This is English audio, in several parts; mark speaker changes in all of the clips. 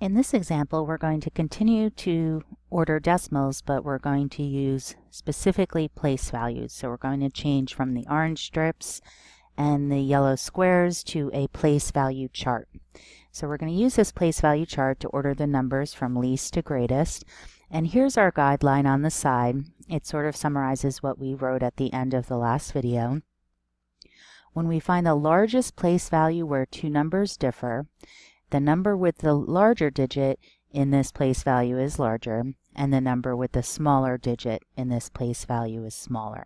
Speaker 1: In this example, we're going to continue to order decimals, but we're going to use specifically place values. So we're going to change from the orange strips and the yellow squares to a place value chart. So we're going to use this place value chart to order the numbers from least to greatest. And here's our guideline on the side. It sort of summarizes what we wrote at the end of the last video. When we find the largest place value where two numbers differ, the number with the larger digit in this place value is larger, and the number with the smaller digit in this place value is smaller.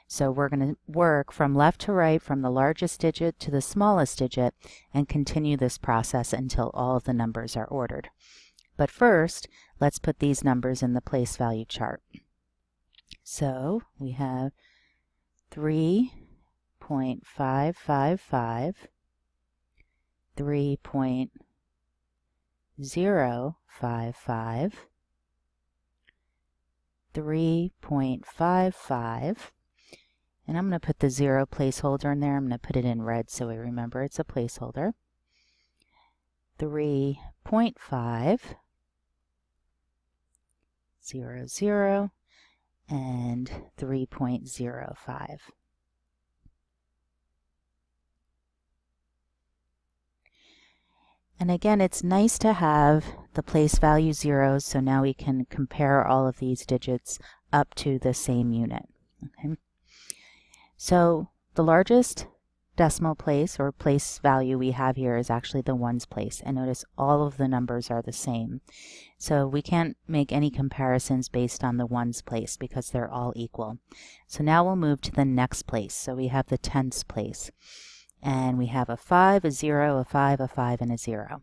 Speaker 1: So we're going to work from left to right, from the largest digit to the smallest digit, and continue this process until all of the numbers are ordered. But first, let's put these numbers in the place value chart. So we have 3.555, 3.055, 3.55, and I'm going to put the 0 placeholder in there. I'm going to put it in red so we remember it's a placeholder. 3.5, 0, 0, and 3.05. And again, it's nice to have the place value zeros, so now we can compare all of these digits up to the same unit. Okay. So the largest decimal place or place value we have here is actually the ones place. And notice all of the numbers are the same. So we can't make any comparisons based on the ones place because they're all equal. So now we'll move to the next place. So we have the tens place. And we have a 5, a 0, a 5, a 5, and a 0.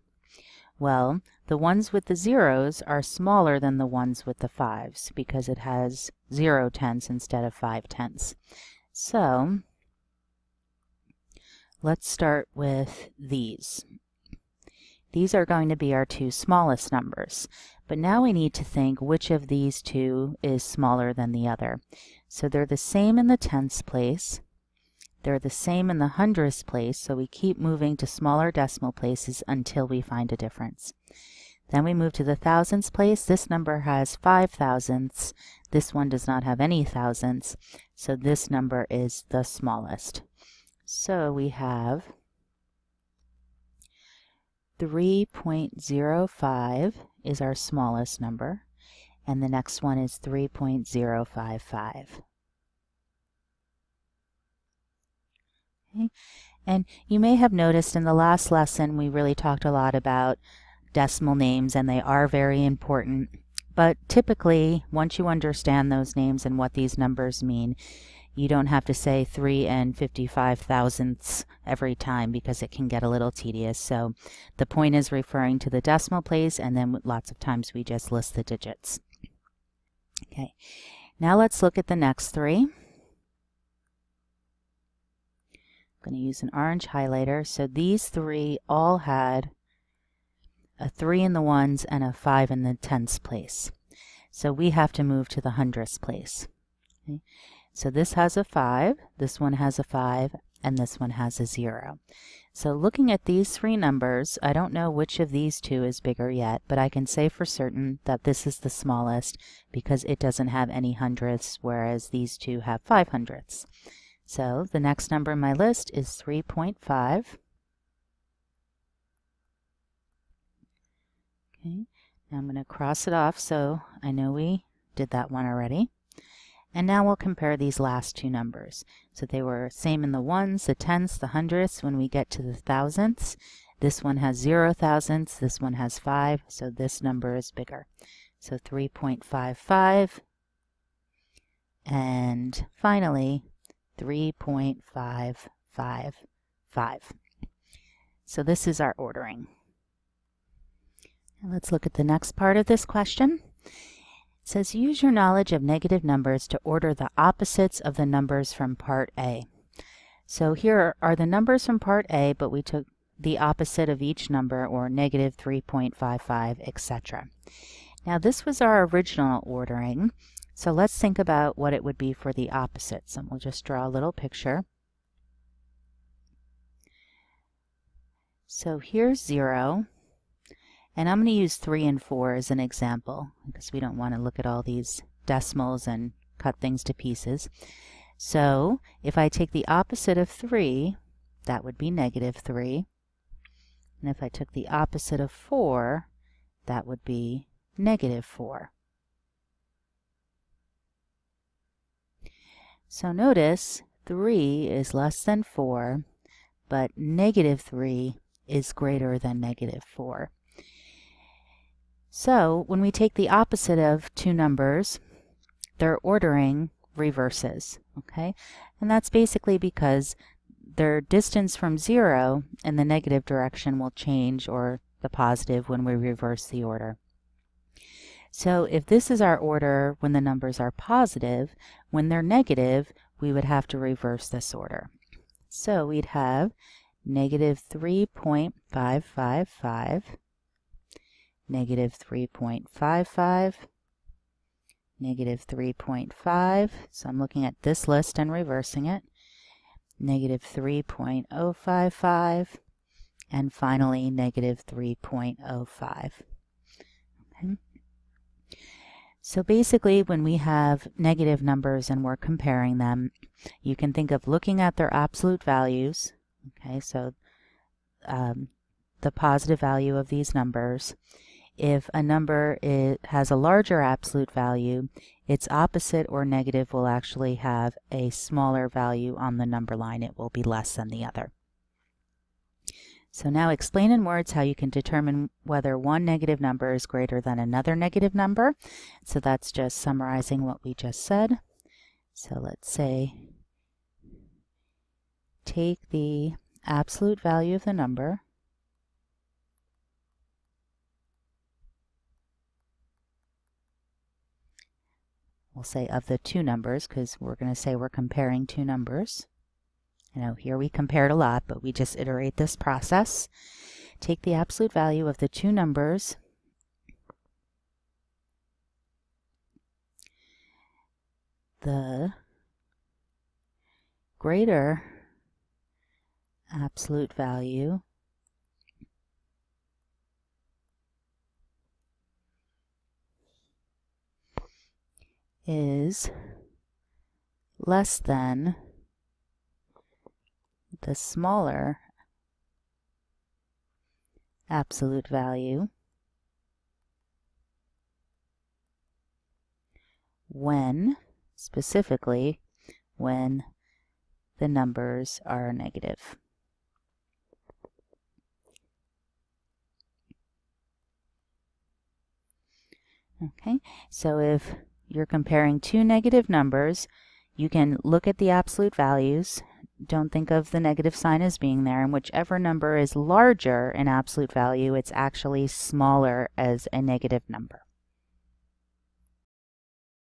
Speaker 1: Well, the ones with the zeros are smaller than the ones with the 5s because it has 0 tenths instead of 5 tenths. So let's start with these. These are going to be our two smallest numbers. But now we need to think which of these two is smaller than the other. So they're the same in the tenths place. They're the same in the hundredths place, so we keep moving to smaller decimal places until we find a difference. Then we move to the thousandths place. This number has 5 thousandths. This one does not have any thousandths, so this number is the smallest. So we have 3.05 is our smallest number, and the next one is 3.055. Okay. And you may have noticed in the last lesson we really talked a lot about decimal names, and they are very important. But typically, once you understand those names and what these numbers mean, you don't have to say 3 and 55 thousandths every time because it can get a little tedious. So the point is referring to the decimal place, and then lots of times we just list the digits. Okay, now let's look at the next three. I'm going to use an orange highlighter. So these three all had a 3 in the ones and a 5 in the tenths place. So we have to move to the hundredths place. Okay. So this has a 5, this one has a 5, and this one has a 0. So looking at these three numbers, I don't know which of these two is bigger yet, but I can say for certain that this is the smallest because it doesn't have any hundredths, whereas these two have 5 hundredths. So the next number in my list is 3.5. Okay, now I'm going to cross it off so I know we did that one already. And now we'll compare these last two numbers. So they were same in the ones, the tenths, the hundredths. When we get to the thousandths, this one has 0 thousandths, this one has 5, so this number is bigger. So 3.55. And finally, 3.555. So this is our ordering. And let's look at the next part of this question. It says, use your knowledge of negative numbers to order the opposites of the numbers from part A. So here are the numbers from part A, but we took the opposite of each number, or negative 3.55, etc. Now this was our original ordering. So let's think about what it would be for the opposites, and we'll just draw a little picture. So here's 0, And I'm going to use 3 and 4 as an example because we don't want to look at all these decimals and cut things to pieces. So if I take the opposite of 3, that would be -3. And if I took the opposite of 4, that would be -4. So notice 3 is less than 4, but -3 is greater than -4. So when we take the opposite of two numbers, their ordering reverses, okay? And that's basically because their distance from 0 in the negative direction will change, or the positive, when we reverse the order. So if this is our order when the numbers are positive, when they're negative, we would have to reverse this order. So we'd have -3.555, -3.55, -3.5, so I'm looking at this list and reversing it, -3.055, and finally -3.05. Okay. So basically, when we have negative numbers and we're comparing them, you can think of looking at their absolute values. Okay, so the positive value of these numbers. If a number has a larger absolute value, its opposite or negative will actually have a smaller value on the number line. It will be less than the other. So now explain in words how you can determine whether one negative number is greater than another negative number. So that's just summarizing what we just said. So let's say take the absolute value of the number we'll say of the two numbers, because we're going to say we're comparing two numbers. I know here we compared a lot, but we just iterate this process. Take the absolute value of the two numbers the greater absolute value is less than the smaller absolute value when, specifically, when the numbers are negative. Okay, so if you're comparing two negative numbers, you can look at the absolute values. Don't think of the negative sign as being there, and whichever number is larger in absolute value, it's actually smaller as a negative number.